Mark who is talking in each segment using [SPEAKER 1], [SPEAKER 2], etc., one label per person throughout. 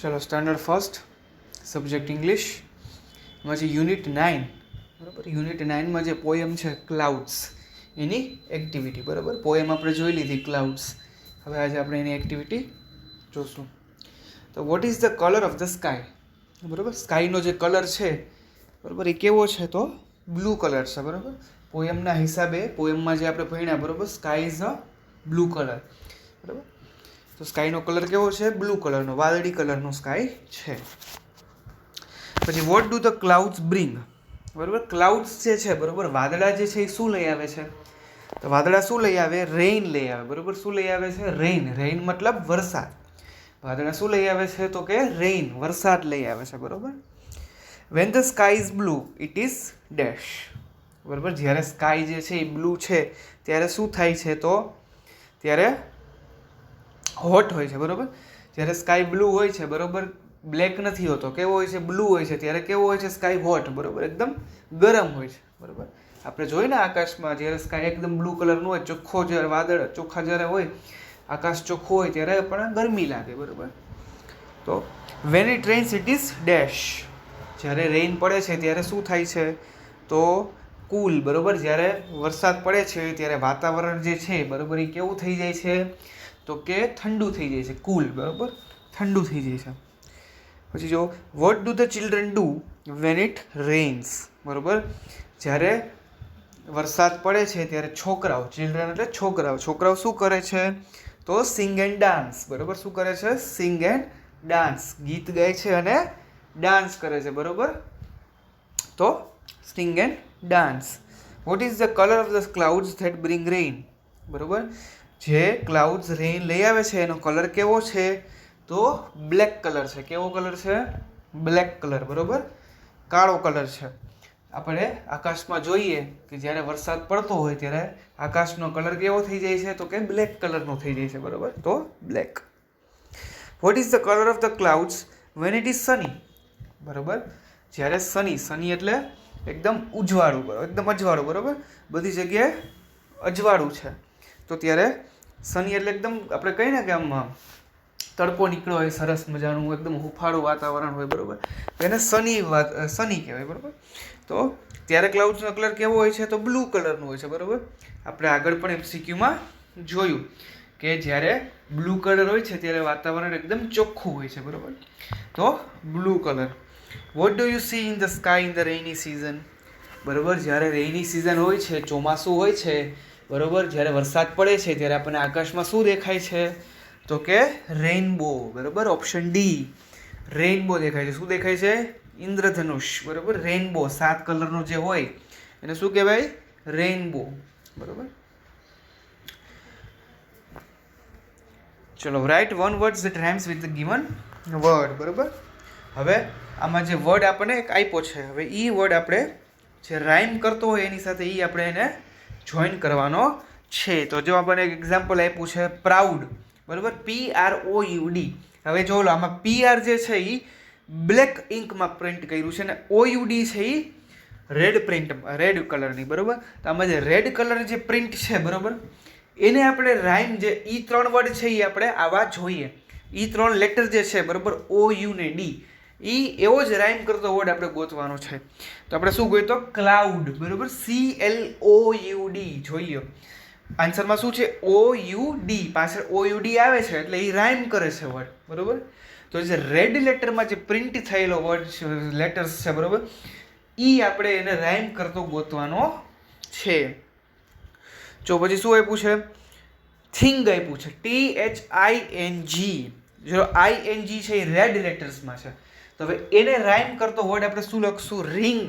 [SPEAKER 1] ચલો standard first subject English એમાં જે યુનિટ 9 બરાબર યુનિટ 9માં જે પોયમ છે ક્લાઉડ્સ એની એક્ટિવિટી બરાબર પોયમ આપણે જોઈ લીધી ક્લાઉડ્સ. હવે આજે આપણે એની એક્ટિવિટી જોશું. તો what is the colour of the sky બરાબર સ્કાયનો જે કલર છે બરાબર એ કેવો છે તો બ્લુ કલર છે બરાબર. પોયમના હિસાબે પોયમમાં જે આપણે ભણ્યા બરાબર sky is a blue colour બરાબર. તો સ્કાયનો કલર કેવો છે બ્લુ કલરનો વાદળી કલરનો સ્કાય છે. પછી vote do the clouds bring બરાબર ક્લાઉડ્સ જે છે બરાબર વાદળા જે છે એ શું લઈ આવે છે તો વાદળા શું લઈ આવે રેઇન લઈ આવે બરાબર. શું લઈ આવે છે રેઇન. રેઇન મતલબ વરસાદ. વાદળા શું લઈ આવે છે તો કે રેઇન વરસાદ લઈ આવે છે બરાબર. When the sky is blue it is dash બરાબર. જ્યારે સ્કાય જે છે એ બ્લુ છે ત્યારે શું થાય છે તો ત્યારે હોટ હોય છે બરાબર. જ્યારે સ્કાય બ્લુ હોય છે બરાબર બ્લેક નથી હોતો કેવો હોય છે બ્લુ હોય છે ત્યારે કેવો હોય છે સ્કાય હોટ બરાબર એકદમ ગરમ હોય છે બરાબર. આપણે જોઈએ ને આકાશમાં જ્યારે સ્કાય એકદમ બ્લુ કલરનું હોય ચોખ્ખો જ્યારે વાદળ ચોખ્ખા જ્યારે હોય આકાશ ચોખ્ખું હોય ત્યારે પણ ગરમી લાગે બરાબર. તો when it rains it is dash જ્યારે રેઇન પડે છે ત્યારે શું થાય છે તો કૂલ બરાબર. જ્યારે વરસાદ પડે છે ત્યારે વાતાવરણ જે છે બરાબર એ કેવું થઈ જાય છે તો કે ઠંડુ થઈ જાય છે કૂલ બરાબર ઠંડુ થઈ જાય છે. પછી જો what do the children do when it rains બરાબર. જ્યારે વરસાદ પડે છે ત્યારે છોકરાઓ ચિલ્ડ્રન એટલે છોકરાઓ શું કરે છે તો સિંગ એન્ડ ડાન્સ બરાબર. શું કરે છે સિંગ એન્ડ ડાન્સ ગીત ગાય છે અને ડાન્સ કરે છે બરાબર. તો sing and dance. What is the colour of the clouds that bring rain બરાબર. જે ક્લાઉડ્સ રેઇન લઈ આવે છે એનો કલર કેવો છે તો બ્લેક કલર છે. કેવો કલર છે બ્લેક કલર બરાબર કાળો કલર છે. આપણે આકાશમાં જોઈએ કે જ્યારે વરસાદ પડતો હોય ત્યારે આકાશનો કલર કેવો થઈ જાય છે તો કે બ્લેક કલરનો થઈ જાય છે બરાબર. તો black. What is the colour of the clouds when it is Sunny બરાબર. જ્યારે સની એટલે એકદમ ઉજવાળું બરાબર એકદમ અજવાળું બરાબર બધી જગ્યાએ અજવાળું છે તો ત્યારે સની એટલે એકદમ આપણે કહીએ ને કે આમ તડકો નીકળ્યો હોય સરસ મજાનું એકદમ હુંફાળું વાતાવરણ હોય બરાબર તો એને સની કહેવાય બરાબર. તો ત્યારે ક્લાઉડ્સનો કલર કેવો હોય છે તો બ્લુ કલરનું હોય છે બરાબર. આપણે આગળ પણ એમસીક્યુમાં જોયું કે જ્યારે બ્લુ કલર હોય છે ત્યારે વાતાવરણ એકદમ ચોખ્ખું હોય છે બરાબર. તો blue colour. What do you see in the sky in the rainy season બરાબર. જ્યારે રેઇની સિઝન હોય છે ચોમાસું હોય છે બરાબર જ્યારે વરસાદ પડે છે ત્યારે આપણને આકાશમાં શું દેખાય છે તો કે રેઇનબો બરાબર. ઓપ્શન ડી રેઇનબો દેખાય છે. શું દેખાય છે ઇન્દ્રધનુષ બરાબર. રેઇનબો 7 કલરનો જે હોય એને શું કહેવાય રેઇનબો બરાબર. ચલો write one words that rhymes with the given word બરાબર. હવે આમાં જે વર્ડ આપણને એક આપ્યો છે હવે એ વર્ડ આપણે જે રાઇમ કરતો હોય એની સાથે એ આપણે એને જોઈન કરવાનો છે. તો જો આપણને એક એક્ઝામ્પલ આપ્યું છે પ્રાઉડ બરાબર PROUD. હવે જો આમાં PR જે છે એ બ્લેક ઇંકમાં પ્રિન્ટ કર્યું છે અને OUD છે એ રેડ કલરની બરાબર. તો આમાં જે રેડ કલર જે પ્રિન્ટ છે બરાબર એને આપણે રાઇમ જે ઈ 3 વર્ડ છે એ આપણે આવા જોઈએ. ઈ 3 લેટર જે છે બરાબર OU ને D એ એવો જ રાઇમ કરતો વર્ડ આપણે ગોતવાનો છે. તો આપણે શું ગોતો ક્લાઉડ બરાબર CLOUD જોઈએ. આન્સરમાં શું છે OUD પાછળ OUD આવે છે એટલે એ રાઇમ કરે છે વર્ડ બરાબર. તો જે રેડ લેટરમાં જે પ્રિન્ટ થયેલો વર્ડ લેટર્સ છે બરાબર એ આપણે એને રાઇમ કરતો ગોતવાનો છે. જો પછી શું આપ્યું છે થિંગ આપ્યું છે THING. જો ING છે એ રેડ લેટર્સમાં છે તો હવે એને રાઇમ કરતો વર્ડ આપણે શું લખશું રિંગ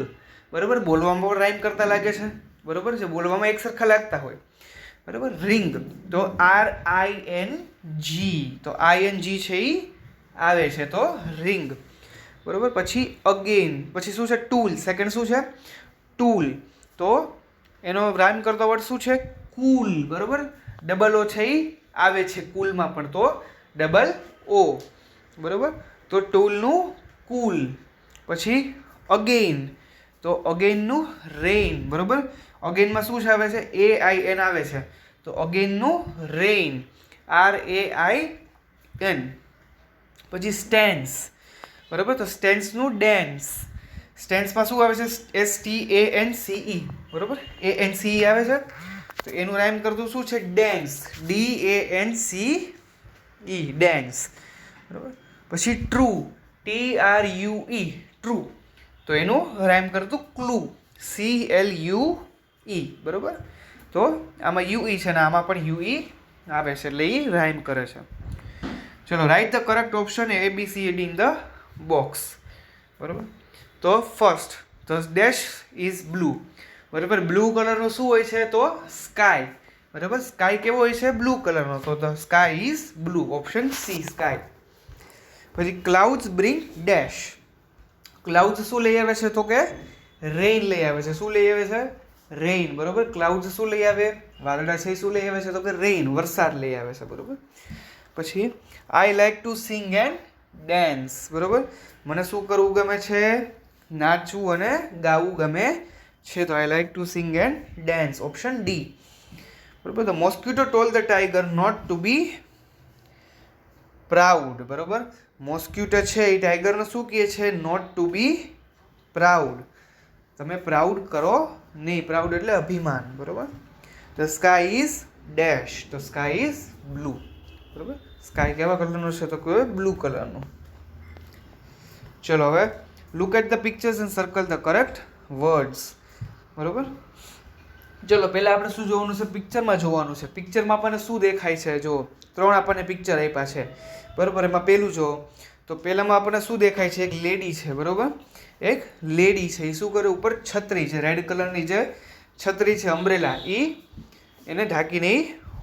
[SPEAKER 1] બરાબર. બોલવામાં પણ રાઇમ કરતા લાગે છે બરાબર જે બોલવામાં એક સરખા લાગતા હોય બરાબર રિંગ. તો RING તો ING છે એ આવે છે તો રિંગ બરાબર. પછી અગેન પછી શું છે ટૂલ. સેકન્ડ શું છે ટૂલ. તો એનો રાઇમ કરતો વર્ડ શું છે કૂલ બરાબર. ડબલ O છે એ આવે છે કૂલમાં પણ તો ડબલ O બરાબર. તો ટૂલનું કૂલ. પછી અગેન તો અગેનનું રેઇન બરાબર. અગેનમાં શું આવે છે AIN આવે છે તો અગેનનું રેઇન RAIN. પછી સ્ટેન્સ, બરાબર. તો સ્ટેન્સનું ડેન્સ. સ્ટેન્સમાં શું આવે છે? STANCE, બરાબર. ANCE આવે છે. તો એનું રાઇમ કરતું શું છે? ડેન્સ. DANCE, ડેન્સ, બરાબર. પછી ટ્રુ, TRUE, ટ્રુ. તો એનું રાઇમ કરતું ક્લુ, CLUE, બરાબર. તો આમાં UE છે ને આમાં પણ UE આવે છે એટલે એ રાઇમ કરે છે. ચલો, write the correct option ABCD in the box, બરાબર. તો first, the dash is blue, બરાબર. બ્લુ કલરનો શું હોય છે? તો સ્કાય, બરાબર. સ્કાય કેવો હોય છે? બ્લુ કલરનો. તો the sky is blue, option C, sky. પછી ક્લાઉડ્સ બ્રિંગ ડેશ. ક્લાઉડ્સ શું લઈ આવે છે? તો કે રેઇન લઈ આવે છે. શું લઈ આવે છે? રેઇન, બરાબર. ક્લાઉડ્સ શું લઈ આવે? વાદળા છે. શું લઈ આવે છે? તો કે રેઇન, વરસાદ લઈ આવે છે, બરાબર. પછી I like to sing and dance, બરાબર. મને શું કરવું ગમે છે? નાચવું અને ગાવું ગમે છે. તો I like to sing and dance, option D, બરાબર. The mosquito told the tiger not to be proud, બરાબર. મોસ્કિટો છે એ ટાઈગરને શું કહે છે? નોટ ટુ બી પ્રાઉડ, તમે પ્રાઉડ કરો નહીં. પ્રાઉડ એટલે અભિમાન, બરાબર. ધ સ્કાય ઇઝ ડેશ, તો સ્કાય ઇઝ બ્લુ, બરાબર. સ્કાય કેવા કલરનું છે? તો કે બ્લુ કલરનું. ચલો હવે look at the pictures and circle the correct words, બરાબર. ચલો પહેલાં આપણે શું જોવાનું છે? પિક્ચરમાં જોવાનું છે. પિક્ચરમાં આપણને શું દેખાય છે? જો 3 આપણને પિક્ચર આપ્યા છે, બરાબર. એમાં પહેલું જો, તો પહેલામાં આપણને શું દેખાય છે? એક લેડી છે, બરાબર. એક લેડી છે. એ શું કરે? ઉપર છત્રી છે, રેડ કલરની જે છત્રી છે, અમ્બ્રેલા, એને ઢાંકીને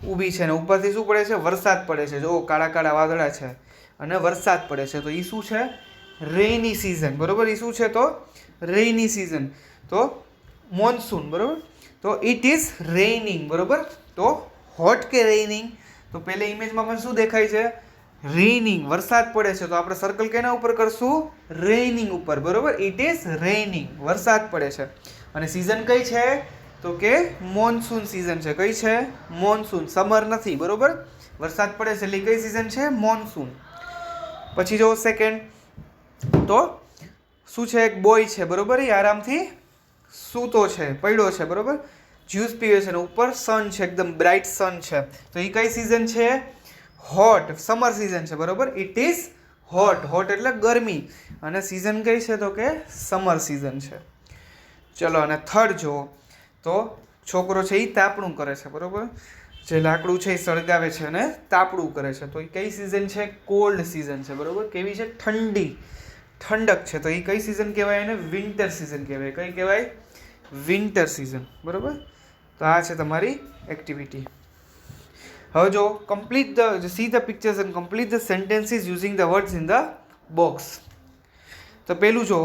[SPEAKER 1] ઊભી છે. અને ઉપરથી શું પડે છે? વરસાદ પડે છે. જો કાળા કાળા વાદળા છે અને વરસાદ પડે છે. તો એ શું છે? રેઇની સિઝન, બરાબર. એ શું છે? તો રેઇની સિઝન. તો મોન્સૂન, બરાબર. તો ઇટ ઇઝ રેઇનિંગ, બરાબર. તો હોટ કે રેઇનિંગ? તો પહેલા ઇમેજમાં પણ શું દેખાય છે? રેઇનિંગ, વરસાદ પડે છે. તો આપણે સર્કલ કેના ઉપર કરશું? રેઇનિંગ ઉપર, બરાબર. ઇટ ઇઝ રેઇનિંગ, વરસાદ પડે છે. અને સિઝન કઈ છે? તો કે મોન્સૂન સિઝન છે. કઈ છે? મોન્સૂન, સમર નથી, બરાબર. વરસાદ પડે છે એટલે કઈ સિઝન છે? મોન્સૂન. પછી જો સેકન્ડ, તો શું છે? એક બોય છે, બરાબર. એ આરામથી સૂતો છે, પડ્યો છે, બરાબર. જ્યુસ પીવે છે અને ઉપર સન છે, એકદમ બ્રાઇટ સન છે. તો એ કઈ સિઝન છે? હોટ, સમર સિઝન છે, બરાબર. It is hot. હોટ એટલે ગરમી. અને સિઝન કઈ છે? તો કે સમર સિઝન છે. ચલો, અને થર્ડ જો, તો છોકરો છે એ તાપણું કરે છે, બરાબર. જે લાકડું છે એ સળગાવે છે અને તાપણું કરે છે. તો એ કઈ સિઝન છે? કોલ્ડ સિઝન છે, બરાબર. કેવી છે? ઠંડી, ઠંડક છે. તો એ કઈ સિઝન કહેવાય? એને વિન્ટર સિઝન કહેવાય. કઈ કહેવાય? વિન્ટર સિઝન, બરાબર. તો આ છે તમારી એક્ટિવિટી. હવે જો complete the see the pictures and complete the sentences using the words in the box. તો પેલું જો,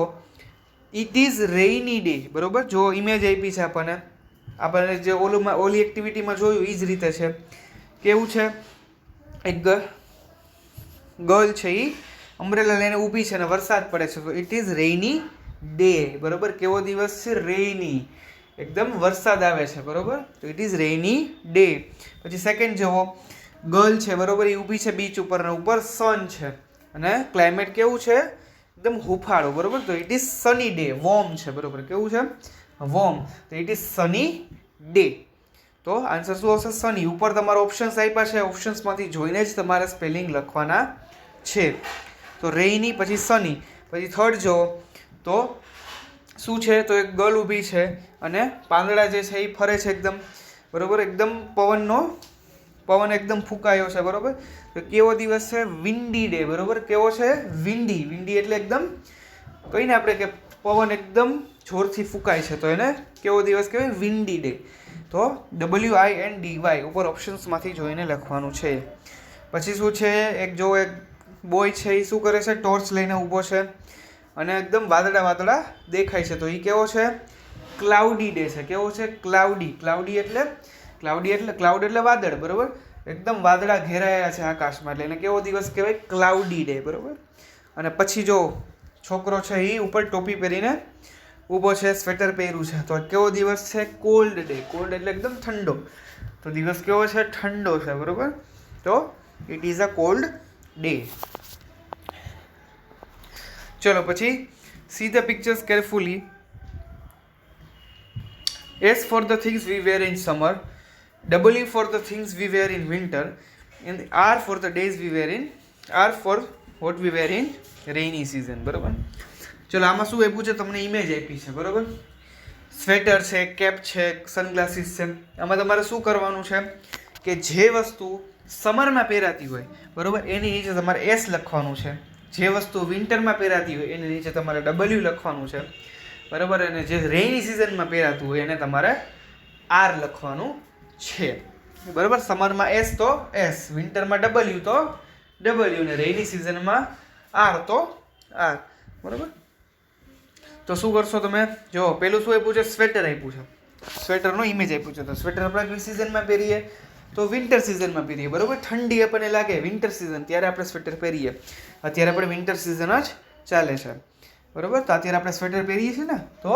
[SPEAKER 1] ઇટ ઇઝ રેઇની ડે, બરાબર. જો ઇમેજ આપી છે આપણને જે ઓલી એક્ટિવિટીમાં જોયું એ જ રીતે છે. કેવું છે? એક ગર્લ છે એ અમ્બ્રેલા લઈને ઊભી છે અને વરસાદ પડે છે. તો ઇટ ઇઝ રેઇની ડે, બરાબર. કેવો દિવસ છે? રેઇની, એકદમ વરસાદ આવે છે, બરાબર. તો ઇટ ઇઝ રેઇની ડે. પછી સેકન્ડ જુઓ, ગર્લ છે, બરાબર. એ ઊભી છે બીચ ઉપર અને ઉપર સન છે અને ક્લાઇમેટ કેવું છે? એકદમ હુફાળો, બરાબર. તો it is Sunny day, warm છે, બરાબર. કેવું છે? વોર્મ. તો ઇટ ઇઝ સની ડે. તો આન્સર શું આવશે? સની. ઉપર તમારા ઓપ્શન્સ આપ્યા છે, ઓપ્શન્સમાંથી જોઈને જ તમારે સ્પેલિંગ લખવાના છે. તો રેઇની, પછી સની. પછી થર્ડ જો, તો શું છે? તો એક ગર્લ ઊભી છે અને પાંદડા જે છે એ ફરે છે એકદમ, બરાબર. એકદમ પવન એકદમ ફૂંકાયો છે, બરાબર. તો કેવો દિવસ છે? વિન્ડી ડે, બરાબર. કેવો છે? વિન્ડી. વિન્ડી એટલે એકદમ કહીને આપણે કે પવન એકદમ જોરથી ફૂંકાય છે. તો એને કેવો દિવસ કહેવાય? Windy day. તો WINDY ઉપર ઓપ્શન્સમાંથી જોઈને લખવાનું છે. પછી શું છે? એક બોય છે એ શું કરે છે? ટોર્ચ લઈને ઊભો છે અને એકદમ વાદળા દેખાય છે. તો એ કેવો છે? ક્લાઉડી ડે છે. કેવો છે? ક્લાઉડી. ક્લાઉડ એટલે વાદળ, બરાબર. એકદમ વાદળા ઘેરાયા છે આકાશમાં, એટલે એને કેવો દિવસ કહેવાય? ક્લાઉડી ડે, બરાબર. અને પછી જો છોકરો છે એ ઉપર ટોપી પહેરીને ઊભો છે, સ્વેટર પહેર્યું છે. તો કેવો દિવસ છે? Cold day. કોલ્ડ એટલે એકદમ ઠંડો. તો દિવસ કેવો છે? ઠંડો છે, બરાબર. તો it is a cold day. ચલો પછી see the pictures carefully. S for the things we wear in summer, W for the things we wear in winter, and R for the days we wear in, R for what we wear in rainy season. બરોબર. ચલો આમાં શું આપ્યું છે તમને image આપી છે બરોબર. સ્વેટર છે, કેપ છે, સનગ્લાસીસ છે. આમાં તમારે શું કરવાનું છે કે જે વસ્તુ સમરમાં પહેરાતી હોય બરોબર એની નીચે તમારે S લખવાનું છે. જે વસ્તુ વિન્ટરમાં પહેરાતી હોય એની નીચે તમારે W લખવાનું છે બરાબર. અને જે રેઇની સિઝનમાં પહેરાતું હોય એને તમારે R લખવાનું છે બરાબર. સમરમાં S તો S, વિન્ટરમાં W તો W, ને રેઇની સિઝનમાં R તો R બરાબર. તો શું કરશો તમે? જો પેલું શું આપ્યું છે? સ્વેટર આપ્યું છે. સ્વેટરનો ઇમેજ આપ્યું છે. તો સ્વેટર આપણે કઈ સિઝનમાં પહેરીએ? તો વિન્ટર સિઝનમાં પહેરીએ બરાબર. ઠંડી આપણને લાગે વિન્ટર સિઝન ત્યારે આપણે સ્વેટર પહેરીએ. અત્યારે આપણે વિન્ટર સિઝન જ ચાલે છે બરોબર. તો અત્યારે આપણે સ્વેટર પહેરીએ છીએ ને, તો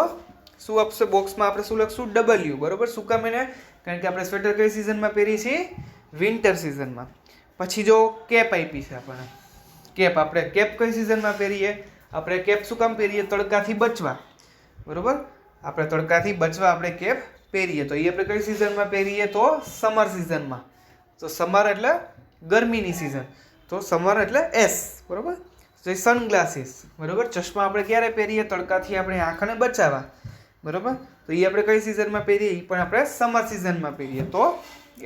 [SPEAKER 1] શું આપશે બોક્સમાં? આપણે શું લખશું? W બરોબર. શું કામ એને? કારણ કે આપણે સ્વેટર કઈ સિઝનમાં પહેરીએ છીએ? વિન્ટર સિઝનમાં. પછી જો કેપ આપી છે આપણને, કેપ આપણે કેપ કઈ સિઝનમાં પહેરીએ? આપણે કેપ શું કામ પહેરીએ? તડકાથી બચવા બરોબર. આપણે તડકાથી બચવા આપણે કેપ પહેરીએ. તો એ આપણે કઈ સિઝનમાં પહેરીએ? તો સમર સિઝનમાં. તો સમર એટલે ગરમીની સિઝન, તો સમર એટલે S બરોબર. તો સનગ્લાસીસ બરોબર. ચશ્મા આપણે ક્યારે પહેરીએ? તડકાથી આપણે આંખને બચાવવા બરોબર. તો એ આપણે કઈ સિઝનમાં પહેરીએ? એ પણ આપણે સમર સિઝનમાં પહેરીએ, તો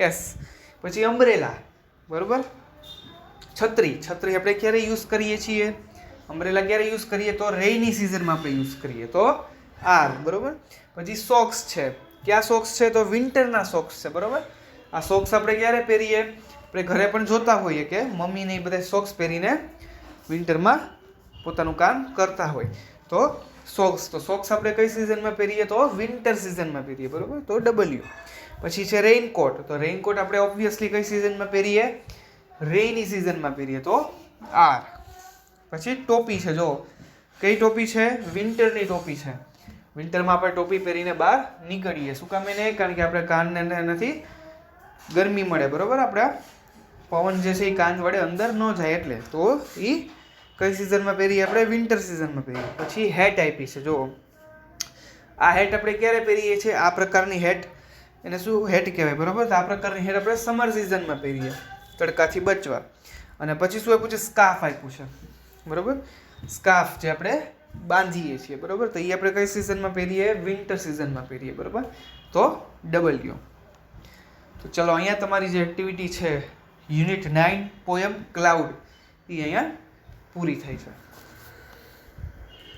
[SPEAKER 1] S. પછી અમ્બ્રેલા બરોબર. છત્રી, છત્રી આપણે ક્યારે યુઝ કરીએ છીએ? અમ્બ્રેલા ક્યારે યુઝ કરીએ? તો રેઇની સિઝનમાં આપણે યુઝ કરીએ, તો R બરોબર. પછી સોક્સ છે. ક્યાં સોક્સ છે? તો વિન્ટરના સોક્સ છે બરોબર. આ સોક્સ આપણે ક્યારે પહેરીએ? આપણે ઘરે પણ જોતા હોઈએ કે મમ્મીને એ બધા સોક્સ પહેરીને વિન્ટરમાં પોતાનું કામ કરતા હોય, તો સોક્સ. તો સોક્સ આપણે કઈ સિઝનમાં પહેરીએ? તો વિન્ટર સિઝનમાં પહેરીએ બરોબર, તો W. પછી છે રેઇનકોટ. તો રેઇનકોટ આપણે ઓબ્વિયસલી કઈ સિઝનમાં પહેરીએ? રેઇની સિઝનમાં પહેરીએ, તો R. પછી ટોપી છે. જો કઈ ટોપી છે? વિન્ટરની ટોપી છે. વિન્ટરમાં આપણે ટોપી પહેરીને બહાર નીકળીએ. શું કામ એને? કારણ કે આપણે કાનને નથી ગરમી મળે બરોબર. આપણે પવન જે છે એ કાન વડે અંદર ન જાય એટલે. તો એ કઈ સિઝનમાં પહેરીએ? આપણે વિન્ટર સિઝનમાં પહેરીએ. પછી હેટ આપી છે. જો આ હેટ આપણે ક્યારે પહેરીએ છીએ? આ પ્રકારની હેટ, એને શું હેટ કહેવાય બરોબર. તો આ પ્રકારની હેટ આપણે સમર સિઝનમાં પહેરીએ તડકાથી બચવા. અને પછી શું આપ્યું છે? સ્કાર્ફ આપ્યું છે બરોબર. સ્કાર્ફ જે આપણે બાંધીએ છીએ બરોબર. તો એ આપણે કઈ સિઝનમાં પહેરીએ? વિન્ટર સિઝનમાં પહેરીએ બરોબર, તો W. તો ચલો અહીંયા તમારી જે એક્ટિવિટી છે યુનિટ 9 પોયમ ક્લાઉડ એ અહીંયા પૂરી થઈ છે.